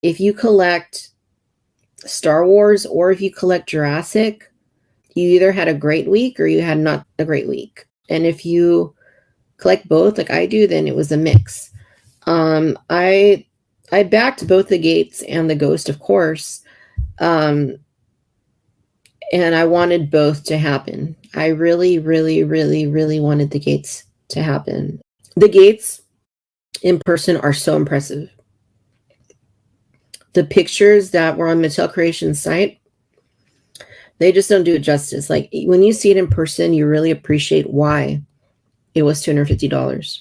if you collect Star Wars or if you collect Jurassic, you either had a great week or you had not a great week. And if you collect both like I do, then it was a mix. I backed both the Gates and the Ghost, of course. And I wanted both to happen. I really, really, really, really wanted the Gates to happen. The Gates in person are so impressive. The pictures that were on Mattel Creations site, they just don't do it justice. Like when you see it in person, you really appreciate why it was $250.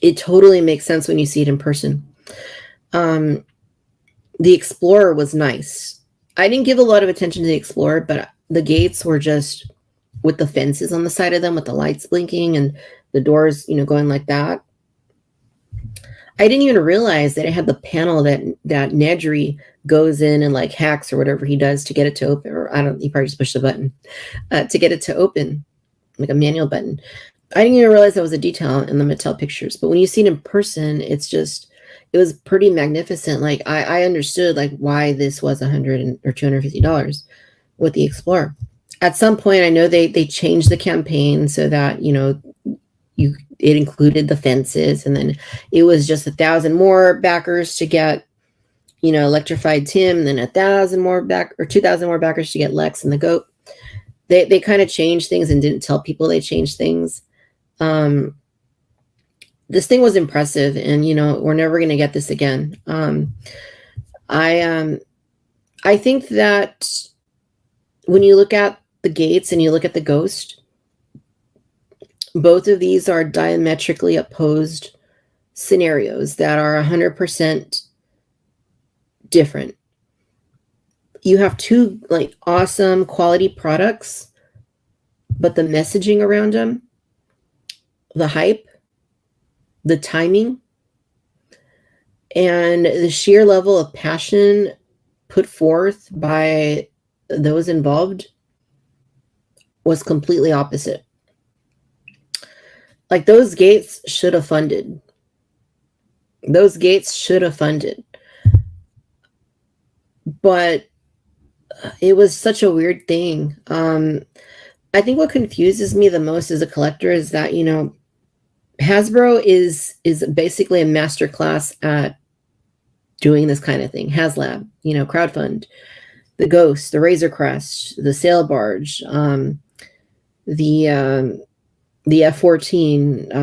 It totally makes sense when you see it in person. The Explorer was nice. I didn't give a lot of attention to the Explorer, but the Gates were just with the fences on the side of them, with the lights blinking and the doors, going like that. I didn't even realize that it had the panel that Nedry goes in and like hacks or whatever he does to get it to open. Or he probably just pushed the button to get it to open, like a manual button. I didn't even realize that was a detail in the Mattel pictures. But when you see it in person, it was pretty magnificent. Like I understood like why this was $100 or $250 with the Explorer. At some point, I know they changed the campaign so that it included the fences, and then it was just 1,000 more backers to get Electrified Tim, and then 1,000 more 2,000 more backers to get Lex and the Goat. They kind of changed things and didn't tell people they changed things. This thing was impressive, and we're never going to get this again. I think that when you look at the Gates and you look at the Ghost, both of these are diametrically opposed scenarios that are 100% different. You have two like awesome quality products, but the messaging around them, the hype, the timing, and the sheer level of passion put forth by those involved was completely opposite. Like those Gates should have funded. Those Gates should have funded. But it was such a weird thing. I think what confuses me the most as a collector is that, Hasbro is basically a master class at doing this kind of thing. HasLab, crowdfund, the Ghost, the Razor Crest, the Sail Barge, the F-14,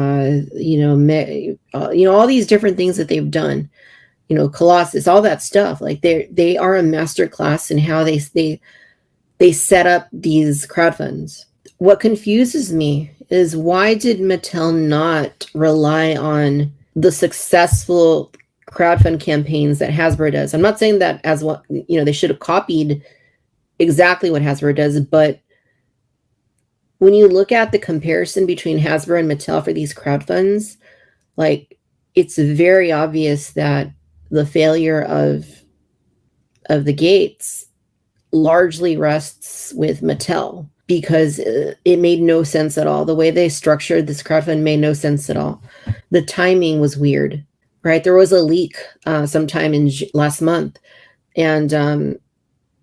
all these different things that they've done, Colossus, all that stuff. Like they are a master class in how they set up these crowdfunds. What confuses me is why did Mattel not rely on the successful crowdfund campaigns that Hasbro does? I'm not saying that as what, they should have copied exactly what Hasbro does, but when you look at the comparison between Hasbro and Mattel for these crowdfunds, like it's very obvious that the failure of the Gates largely rests with Mattel, because it made no sense at all. The way they structured this crowdfund made no sense at all. The timing was weird, right? There was a leak sometime in last month, and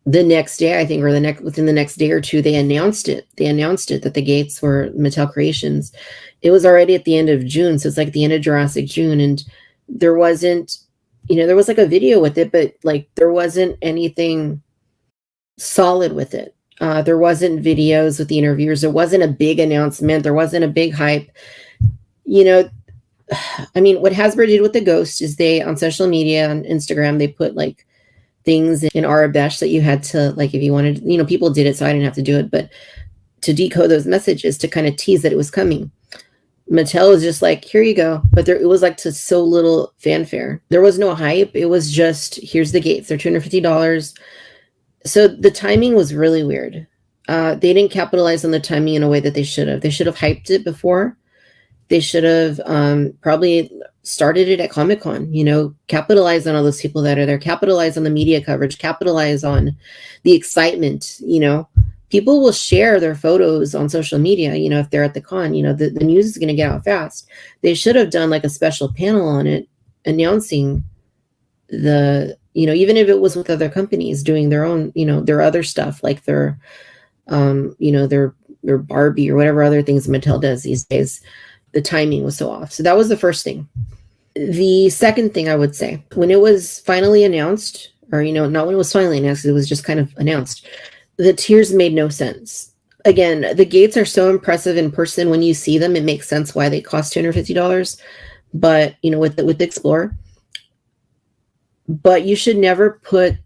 the next day, I think, or within the next day or two, they announced it. They announced it that the Gates were Mattel Creations. It was already at the end of June, so it's like the end of Jurassic June, and there wasn't, there was like a video with it, but like there wasn't anything solid with it. There wasn't videos with the interviewers. There wasn't a big announcement. There wasn't a big hype. What Hasbro did with the Ghost is they, on social media, on Instagram, they put like things in Arabesh that you had to, like, if you wanted, people did it, so I didn't have to do it, but to decode those messages to kind of tease that it was coming. Mattel was just like, here you go. But it was like to so little fanfare. There was no hype. It was just, here's the Gates. They're $250. So the timing was really weird. They didn't capitalize on the timing in a way that they should have. They should have hyped it before. They should have probably started it at Comic-Con, capitalize on all those people that are there, capitalize on the media coverage, capitalize on the excitement. People will share their photos on social media, if they're at the con, the news is going to get out fast. They should have done like a special panel on it announcing even if it was with other companies doing their own, their other stuff, like their Barbie or whatever other things Mattel does these days, the timing was so off. So that was the first thing. The second thing I would say, when it was finally announced, or, not when it was finally announced, it was just kind of announced, the tiers made no sense. Again, the gates are so impressive in person. When you see them, it makes sense why they cost $250. But, with the Explorer, but you should never put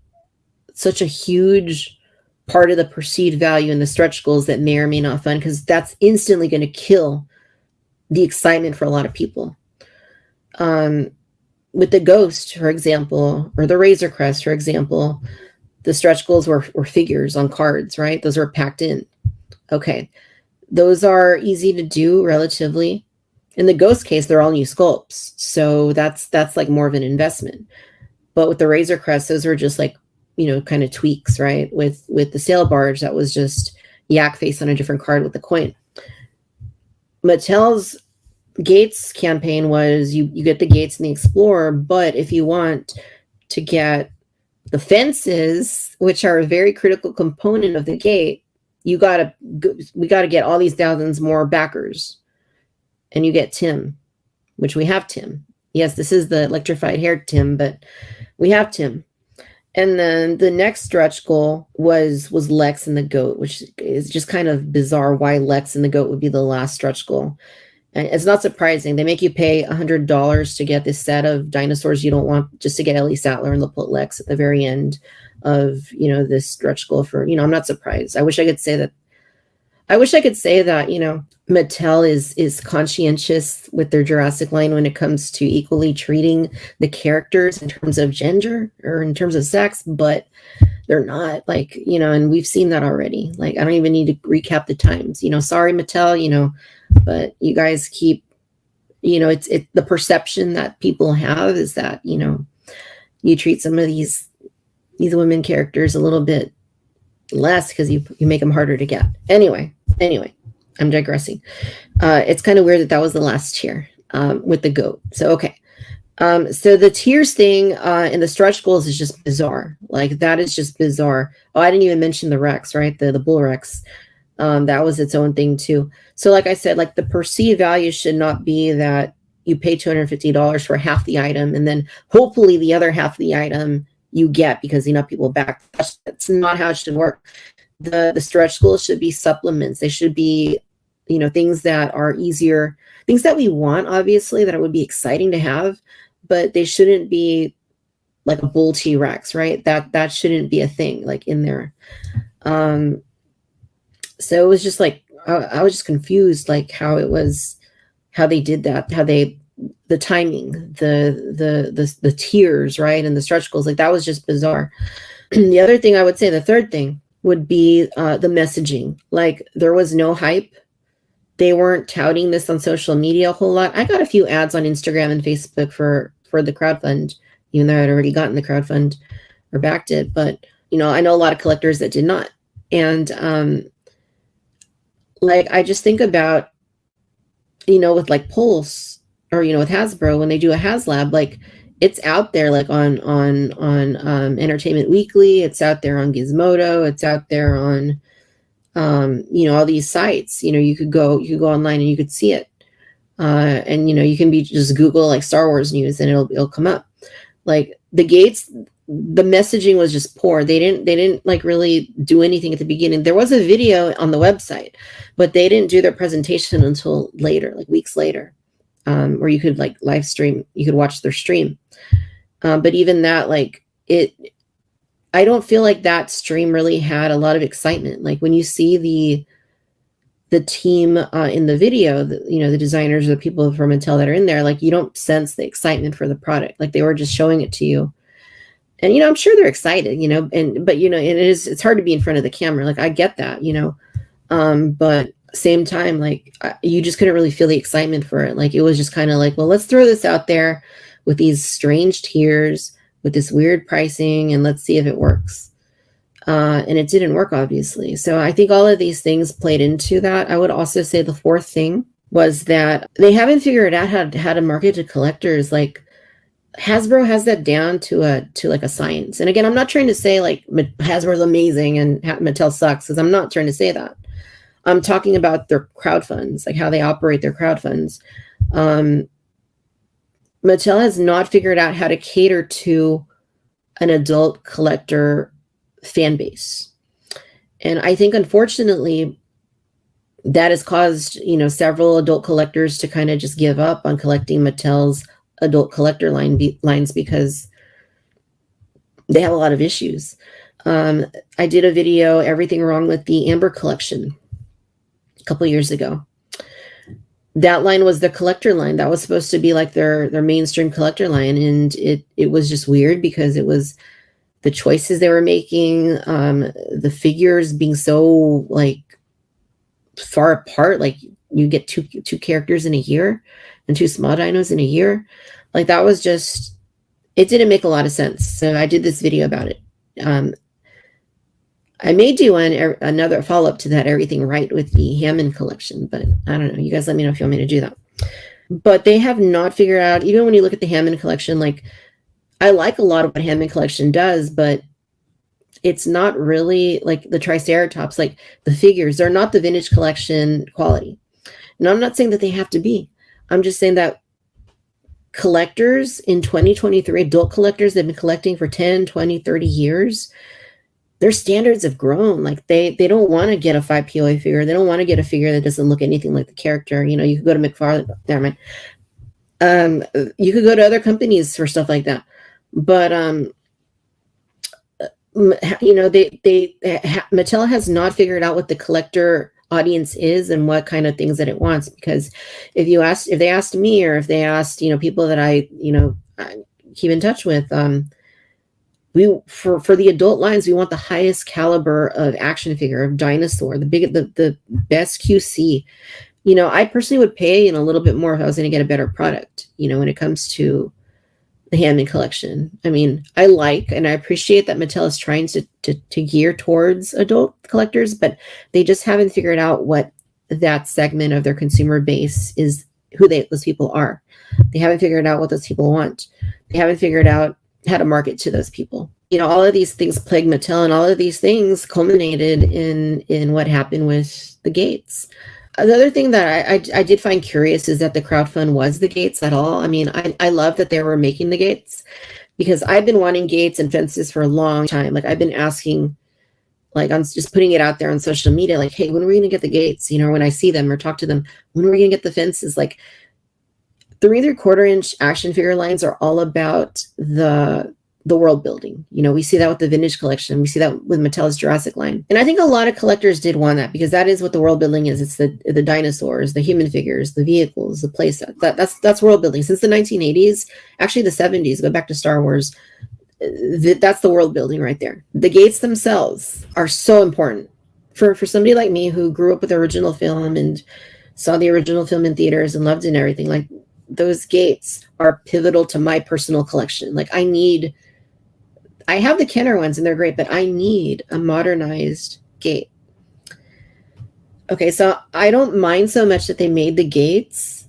such a huge part of the perceived value in the stretch goals that may or may not fund, because that's instantly going to kill the excitement for a lot of people. With the Ghost, for example, or the Razor Crest, for example, the stretch goals were figures on cards, right? Those were packed in. Okay. Those are easy to do relatively. In the Ghost case, they're all new sculpts. So that's like more of an investment. But with the Razor Crest, those were just like, kind of tweaks, right? With the Sail Barge, that was just yak face on a different card with the coin. Mattel's Gates campaign was you get the Gates and the Explorer, but if you want to get the fences, which are a very critical component of the gate, we got to get all these thousands more backers, and you get Tim, which we have Tim. Yes, this is the electrified hair Tim, but we have Tim. And then the next stretch goal was Lex and the Goat, which is just kind of bizarre why Lex and the Goat would be the last stretch goal. And it's not surprising. They make you pay $100 to get this set of dinosaurs you don't want, just to get Ellie Sattler, and they'll put Lex at the very end of, this stretch goal for, I'm not surprised. I wish I could say that, Mattel is conscientious with their Jurassic line when it comes to equally treating the characters in terms of gender or in terms of sex, but they're not, and we've seen that already. Like, I don't even need to recap the times, sorry, Mattel, but you guys keep, it's the perception that people have is that, you treat some of these women characters a little bit less because you make them harder to get. Anyway, I'm digressing. It's kind of weird that was the last tier with the Goat. So, okay. So the tiers thing in the stretch goals is just bizarre. Like, that is just bizarre. Oh, I didn't even mention the Rex, right? The Bull Rex. That was its own thing too. So like I said, like, the perceived value should not be that you pay $250 for half the item and then hopefully the other half of the item you get because people back. That's not how it should work. The stretch goals should be supplements. They should be, things that are easier, things that we want, obviously, that it would be exciting to have, but they shouldn't be like a bull T-Rex, right? That shouldn't be a thing like in there. So it was just like, I was just confused, like how they did that, the timing, the tiers, right? And the stretch goals, like that was just bizarre. The other thing I would say, the third thing would be the messaging. Like, there was no hype. They weren't touting this on social media a whole lot. I got a few ads on Instagram and Facebook for the crowdfund, even though I'd already gotten the crowdfund or backed it. But, I know a lot of collectors that did not. And like, I just think about, with like Pulse or, with Hasbro, when they do a HasLab, like, it's out there, like on Entertainment Weekly. It's out there on Gizmodo. It's out there on, all these sites. You could go online and you could see it. And you can just Google like Star Wars news and it'll come up. Like, the gates, the messaging was just poor. They didn't like really do anything at the beginning. There was a video on the website, but they didn't do their presentation until later, like weeks later. Or you could like live stream, you could watch their stream. But even that, like, I don't feel like that stream really had a lot of excitement. Like, when you see the team in the video, the designers or the people from Mattel that are in there, like, you don't sense the excitement for the product. Like, they were just showing it to you. And, I'm sure they're excited, but it's hard to be in front of the camera. Like, I get that, but same time, like, you just couldn't really feel the excitement for it. Like, it was just kind of like, well, let's throw this out there with these strange tiers, with this weird pricing, and let's see if it works. And it didn't work, obviously. So I think all of these things played into that. I would also say the fourth thing was that they haven't figured out how to market to collectors. Like, Hasbro has that down to like a science. And again, I'm not trying to say like Hasbro's amazing and Mattel sucks, because I'm not trying to say that. I'm talking about their crowd funds, like how they operate their crowd funds. Mattel has not figured out how to cater to an adult collector fan base. And I think, unfortunately, that has caused, several adult collectors to kind of just give up on collecting Mattel's adult collector lines, because they have a lot of issues. I did a video, Everything Wrong with the Amber collection, a couple years ago. That line was the collector line. That was supposed to be like their mainstream collector line. And it was just weird, because it was the choices they were making, the figures being so like far apart. Like you get two characters in a year and two small dinos in a year. Like that was just, it didn't make a lot of sense. So I did this video about it. I may do another follow-up to that, Everything Right with the Hammond collection, but I don't know. You guys let me know if you want me to do that. But they have not figured out, even when you look at the Hammond collection, like I like a lot of what Hammond collection does, but it's not really like the Triceratops, like the figures, they're not the vintage collection quality. And I'm not saying that they have to be. I'm just saying that collectors in 2023, adult collectors that have been collecting for 10, 20, 30 years, their standards have grown. Like they don't want to get a 5 POA figure. They don't want to get a figure that doesn't look anything like the character. You could go to McFarlane. Never mind. You could go to other companies for stuff like that. But Mattel has not figured out what the collector audience is and what kind of things that it wants. Because if they asked me, or if they asked, people that I keep in touch with, for the adult lines, we want the highest caliber of action figure, of dinosaur, the best QC. I personally would pay a little bit more if I was going to get a better product, when it comes to the Hammond collection. I mean, I like and I appreciate that Mattel is trying to gear towards adult collectors, but they just haven't figured out what that segment of their consumer base is, who those people are. They haven't figured out what those people want. They haven't figured out how to market to those people. All of these things plagued Mattel, and all of these things culminated in what happened with the gates. The other thing that I did find curious is that the crowdfund was the gates at all. I mean, I love that they were making the gates, because I've been wanting gates and fences for a long time. Like I've been asking, like I'm just putting it out there on social media, like, hey, when are we going to get the gates? When I see them or talk to them, when are we going to get the fences? Like 3 3/4-inch action figure lines are all about the world building. We see that with the vintage collection. We see that with Mattel's Jurassic line. And I think a lot of collectors did want that, because that is what the world building is. It's the dinosaurs, the human figures, the vehicles, the playset. That's world building. Since the 1980s, actually the 70s, go back to Star Wars, that's the world building right there. The gates themselves are so important. For somebody like me who grew up with the original film and saw the original film in theaters and loved it and everything, like those gates are pivotal to my personal collection. Like I have the Kenner ones and they're great, but I need a modernized gate. Okay, so I don't mind so much that they made the gates.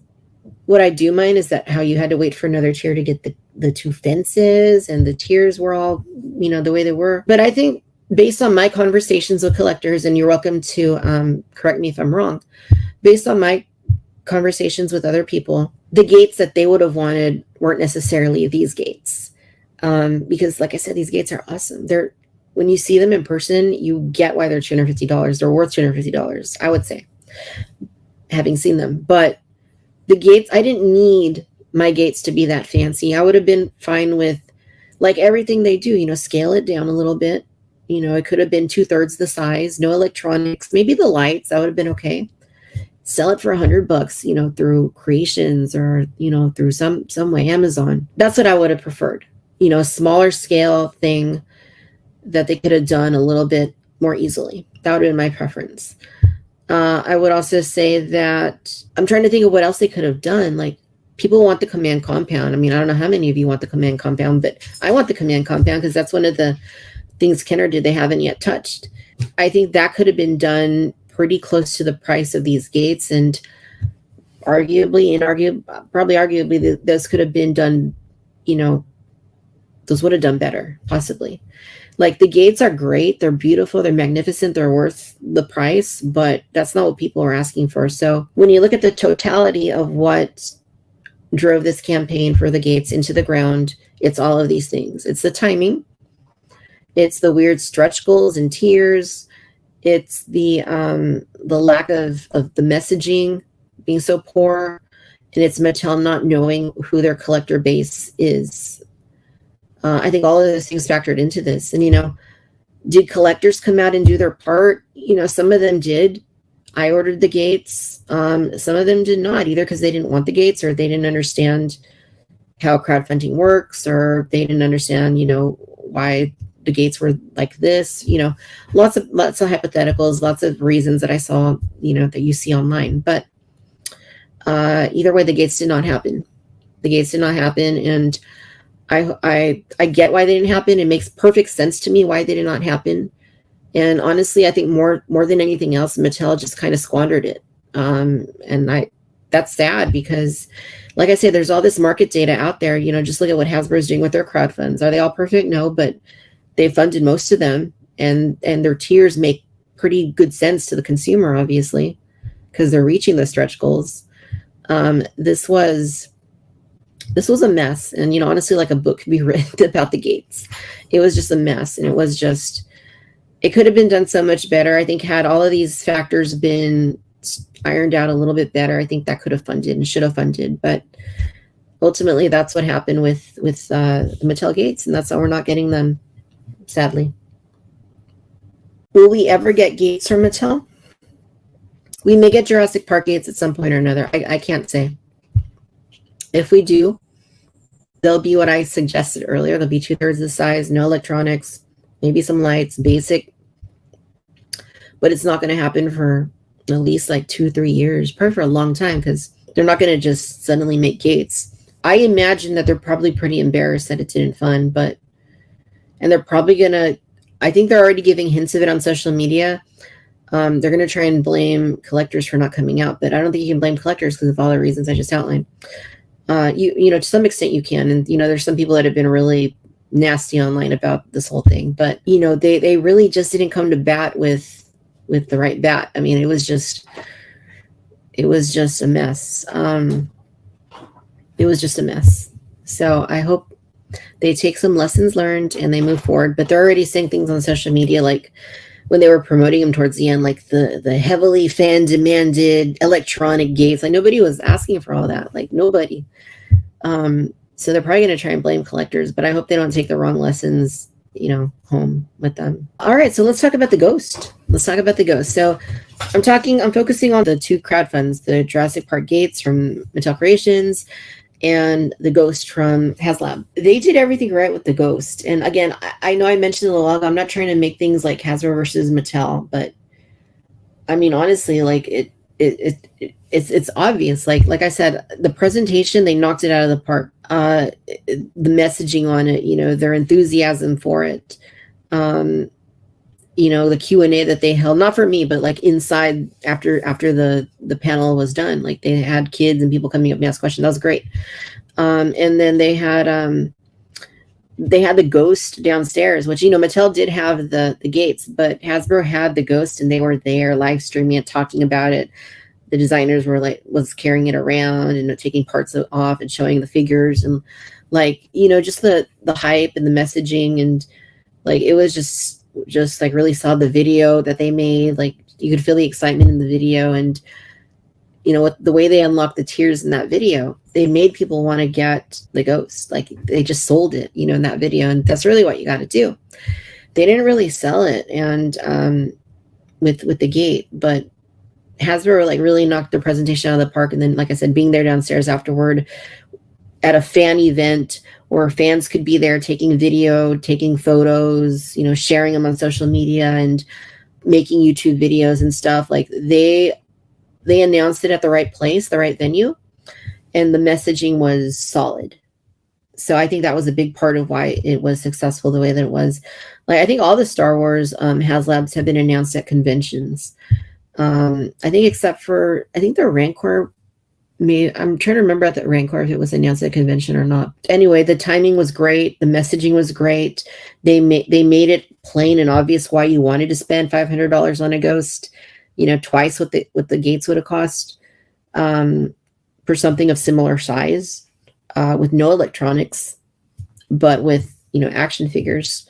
What I do mind is that how you had to wait for another tier to get the 2 fences, and the tiers were all, the way they were. But I think based on my conversations with collectors, and you're welcome to correct me if I'm wrong, based on my conversations with other people, the gates that they would have wanted weren't necessarily these gates. Because like I said, these gates are awesome. When you see them in person, you get why they're $250. They're worth $250, I would say, having seen them. But the gates, I didn't need my gates to be that fancy. I would have been fine with like everything they do, scale it down a little bit. It could have been 2/3 the size, no electronics, maybe the lights, that would have been okay. Sell it for $100, through Creations or, through some way, Amazon. That's what I would have preferred. A smaller scale thing that they could have done a little bit more easily. That would have been my preference. I would also say that I'm trying to think of what else they could have done. Like people want the command compound. I mean, I don't know how many of you want the command compound, but I want the command compound because that's one of the things Kenner did they haven't yet touched. I think that could have been done pretty close to the price of these gates, and arguably, those could have been done you know, those would have done better, possibly. Like, the gates are great, they're beautiful, they're magnificent, they're worth the price, but that's not what people are asking for. So when you look at the totality of what drove this campaign for the gates into the ground, it's all of these things. It's the timing, it's the weird stretch goals and tiers, it's the lack of the messaging being so poor, and it's Mattel not knowing who their collector base is. I think all of those things factored into this. And, did collectors come out and do their part? Some of them did. I ordered the gates. Some of them did not, either because they didn't want the gates, or they didn't understand how crowdfunding works, or they didn't understand, why the gates were like this. Lots of hypotheticals, lots of reasons that I saw, that you see online. But either way, the gates did not happen. The gates did not happen, and I get why they didn't happen. It makes perfect sense to me why they did not happen. And honestly, I think more than anything else, Mattel just kind of squandered it. And that's sad, because, like I said, there's all this market data out there. Just look at what Hasbro is doing with their crowdfunds. Are they all perfect? No, but they funded most of them, and their tiers make pretty good sense to the consumer, obviously, because they're reaching the stretch goals. This was a mess. And, honestly, like, a book could be written about the gates. It was just a mess. And it could have been done so much better. I think had all of these factors been ironed out a little bit better, I think that could have funded and should have funded. But ultimately, that's what happened with the Mattel gates. And that's why we're not getting them, sadly. Will we ever get gates from Mattel? We may get Jurassic Park gates at some point or another. I can't say. If we do, they'll be what I suggested earlier. They'll be 2/3 the size, no electronics, maybe some lights, basic. But it's not going to happen for at least like 2-3 years, probably for a long time, because they're not going to just suddenly make gates. I imagine that they're probably pretty embarrassed that it didn't fund, and they're probably going to, I think they're already giving hints of it on social media. They're going to try and blame collectors for not coming out, but I don't think you can blame collectors because of all the reasons I just outlined. To some extent you can. And, there's some people that have been really nasty online about this whole thing, but, they really just didn't come to bat with the right bat. I mean, it was just a mess. It was just a mess. So I hope they take some lessons learned and they move forward, but they're already saying things on social media, like when they were promoting them towards the end, like the heavily fan demanded electronic gates. Like, nobody was asking for all that, like nobody. So they're probably going to try and blame collectors, but I hope they don't take the wrong lessons, home with them. All right. So let's talk about the ghost. So I'm focusing on the two crowdfunds, the Jurassic Park gates from Mattel Creations and the ghost from HasLab. They did everything right with the ghost. And again, I know I mentioned it a little while ago, I'm not trying to make things like Hasbro versus Mattel, but I mean, honestly, like it's obvious. Like I said, the presentation, they knocked it out of the park. The messaging on it, their enthusiasm for it. The Q&A that they held, not for me, but like inside after the panel was done, like they had kids and people coming up and ask questions. That was great. And then they had the ghost downstairs, which, Mattel did have the gates, but Hasbro had the ghost and they were there live streaming it, talking about it. The designers was carrying it around and taking parts off and showing the figures, and just the hype and the messaging, and like it was just like really saw the video that they made. Like, you could feel the excitement in the video, and the way they unlocked the tiers in that video, they made people want to get the ghost. Like, they just sold it, in that video, and that's really what you got to do. They didn't really sell it, and with the gate, but Hasbro really knocked the presentation out of the park. And then, like I said, being there downstairs afterward at a fan event where fans could be there taking video, taking photos, sharing them on social media and making YouTube videos and stuff. Like, they announced it at the right place, the right venue, and the messaging was solid. So I think that was a big part of why it was successful the way that it was. Like, I think all the Star Wars HasLabs have been announced at conventions. I think except for, I think the Rancor I'm trying to remember at the Rancor if it was announced at convention or not. Anyway, the timing was great. The messaging was great. They made it plain and obvious why you wanted to spend $500 on a ghost. Twice what the gates would have cost for something of similar size, with no electronics, but with action figures,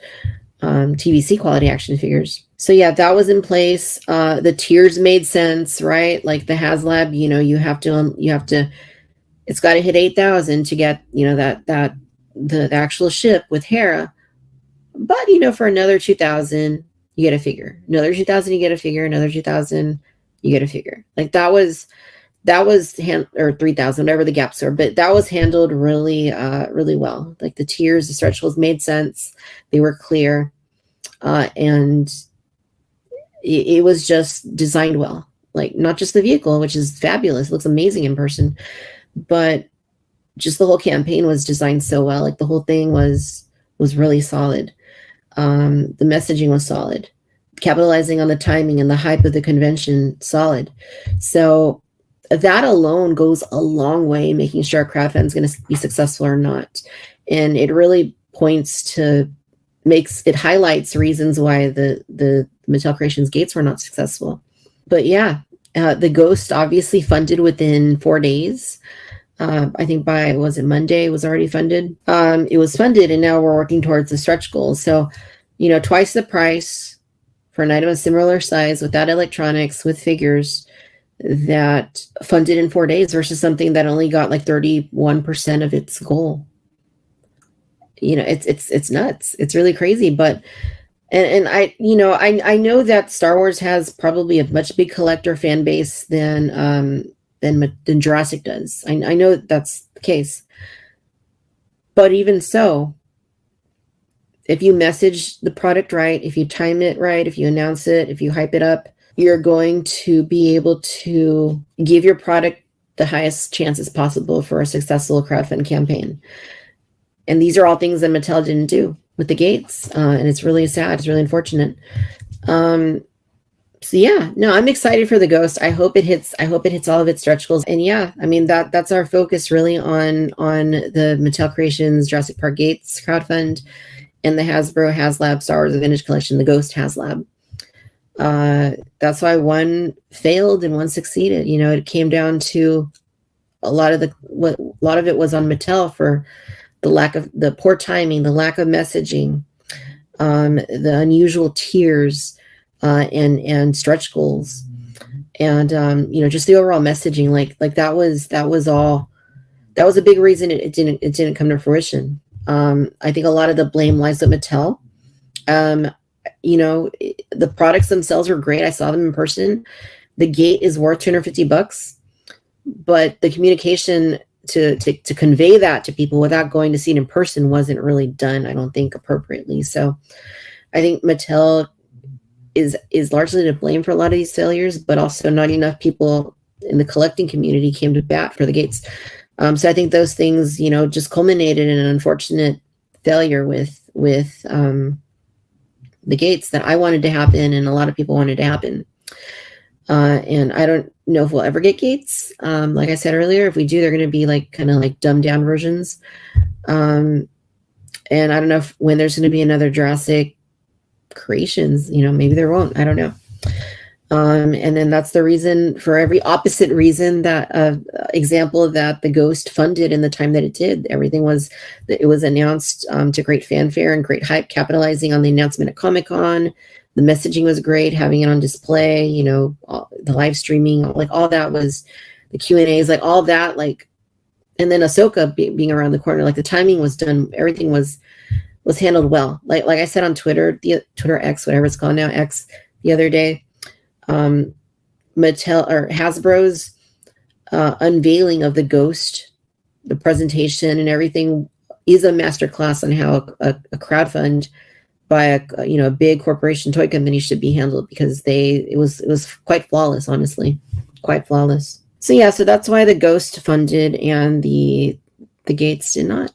TVC quality action figures. So yeah, that was in place. The tiers made sense, right? Like the HasLab, you have to, it's got to hit 8,000 to get, the actual ship with Hera. But, for another 2,000, you get a figure. Another 2,000, you get a figure. Another 2,000, you get a figure. Like that was or 3,000, whatever the gaps are, but that was handled really, really well. Like the tiers, the stretch goals made sense. They were clear. And it was just designed well. Like not just the vehicle, which is fabulous. It looks amazing in person, but just the whole campaign was designed so well. Like the whole thing was really solid. The messaging was solid, capitalizing on the timing and the hype of the convention, solid. So that alone goes a long way, making sure our crowdfund is going to be successful or not. And it really highlights reasons why the Mattel Creations gates were not successful. But yeah, the Ghost obviously funded within 4 days. I think by, was it Monday, it was already funded. It was funded, and now we're working towards the stretch goals. So, twice the price for an item of similar size, without electronics, with figures, that funded in 4 days versus something that only got like 31% of its goal. It's nuts. It's really crazy. But and I know that Star Wars has probably a much big collector fan base than Jurassic does. I know that's the case. But even so, if you message the product right, if you time it right, if you announce it, if you hype it up, you're going to be able to give your product the highest chances possible for a successful crowdfund campaign. And these are all things that Mattel didn't do with the gates. And it's really sad. It's really unfortunate. So yeah, no, I'm excited for the Ghost. I hope it hits all of its stretch goals. And yeah, I mean, that's our focus really on the Mattel Creations Jurassic Park gates crowdfund and the Hasbro HasLab Star Wars Vintage Collection, the Ghost HasLab. That's why one failed and one succeeded. It came down to a lot of it was on Mattel for the poor timing, the lack of messaging, the unusual tiers, and stretch goals, and just the overall messaging. Like that was a big reason it didn't come to fruition. I think a lot of the blame lies with Mattel. The products themselves were great. I saw them in person. The gate is worth $250, but the communication to convey that to people without going to see it in person wasn't really done, I don't think, appropriately. So I think Mattel is largely to blame for a lot of these failures, but also not enough people in the collecting community came to bat for the gates. So I think those things, just culminated in an unfortunate failure with the gates that I wanted to happen and a lot of people wanted to happen. And I don't know if we'll ever get gates. Like I said earlier, if we do, they're going to be kind of dumbed down versions. And I don't know when there's going to be another Jurassic Creations, maybe there won't, I don't know. And then that's the reason, for every opposite reason, that example that the Ghost funded in the time that it did. It was announced to great fanfare and great hype, capitalizing on the announcement at Comic-Con. The messaging was great, having it on display, the live streaming, all that was, the Q&As, all that, and then Ahsoka being around the corner, the timing was done, everything was handled well. Like I said on Twitter, the Twitter X, whatever it's called now, X, the other day, Mattel or Hasbro's unveiling of the Ghost, the presentation and everything, is a masterclass on how a crowdfund by a big corporation toy company should be handled, because it was quite flawless, honestly, quite flawless. So yeah, so that's why the Ghost funded and the gates did not.